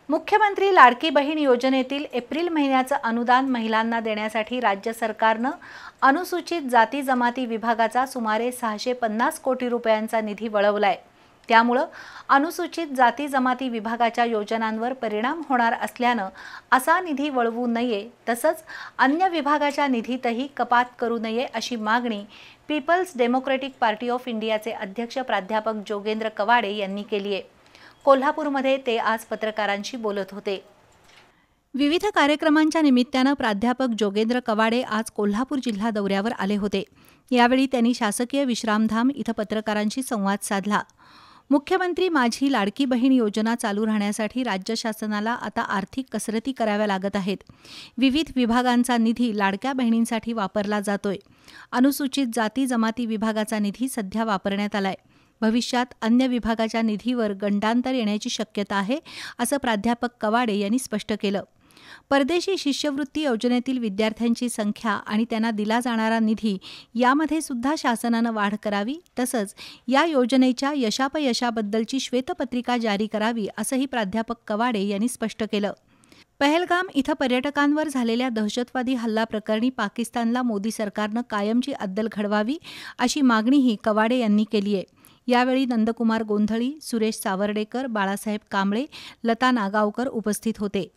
मुख्यमंत्री लाडकी बहीण योजनेतील एप्रिल महिन्याचं अनुदान महिलांना देण्यासाठी राज्य सरकारनं अनुसूचित जाती जमाती विभागाचा सुमारे 650 कोटी रुपयांचा निधी वळवलाय। त्यामुळे अनुसूचित जाती जमाती विभागाच्या योजनांवर परिणाम होणार असल्यानं असा निधी वळवू नये, तसंच अन्य विभागाच्या निधीतही कपात करू नये अशी मागणी पीपल्स डेमोक्रेटिक पार्टी ऑफ इंडियाचे अध्यक्ष प्राध्यापक जोगेंद्र कवाडे यांनी केली आहे। कोल्हापूरमध्ये ते आज पत्रकारांशी बोलत होते। विविध कार्यक्रमांच्या निमित्तानं प्राध्यापक जोगेंद्र कवाडे आज कोल्हापूर जिल्हा दौऱ्यावर आले होते। यावेळी त्यांनी शासकीय विश्रामधाम इथं पत्रकारांशी संवाद साधला। मुख्यमंत्री माझी लाडकी बहीण योजना चालू राहण्यासाठी राज्य शासनाला आता आर्थिक कसरती कराव्या लागत आहेत। विविध विभागांचा निधी लाडक्या बहिणींसाठी वापरला जातोय। अनुसूचित जाती जमाती विभागाचा निधी सध्या वापरण्यात आलाय। भविष्यात अन्य विभागाच्या निधीवर गंडांतर येण्याची शक्यता आहे, असं प्राध्यापक कवाडे यांनी स्पष्ट केलं। परदेशी शिष्यवृत्ती योजनेतील विद्यार्थ्यांची संख्या आणि त्यांना दिला जाणारा निधी यामध्ये सुद्धा शासनानं वाढ करावी, तसंच या योजनेच्या यशापयशाबद्दलची श्वेतपत्रिका जारी करावी, असंही प्राध्यापक कवाडे यांनी स्पष्ट केलं। पहलगाम इथं पर्यटकांवर झालेल्या दहशतवादी हल्ला प्रकरणी पाकिस्तानला मोदी सरकारनं कायमची अद्दल घडवावी अशी मागणीही कवाडे यांनी केली आहे। यावेळी नंदकुमार गोंधळी, सुरेश सावर्डेकर, बाळासाहेब कांबळे, लता नागावकर उपस्थित होते।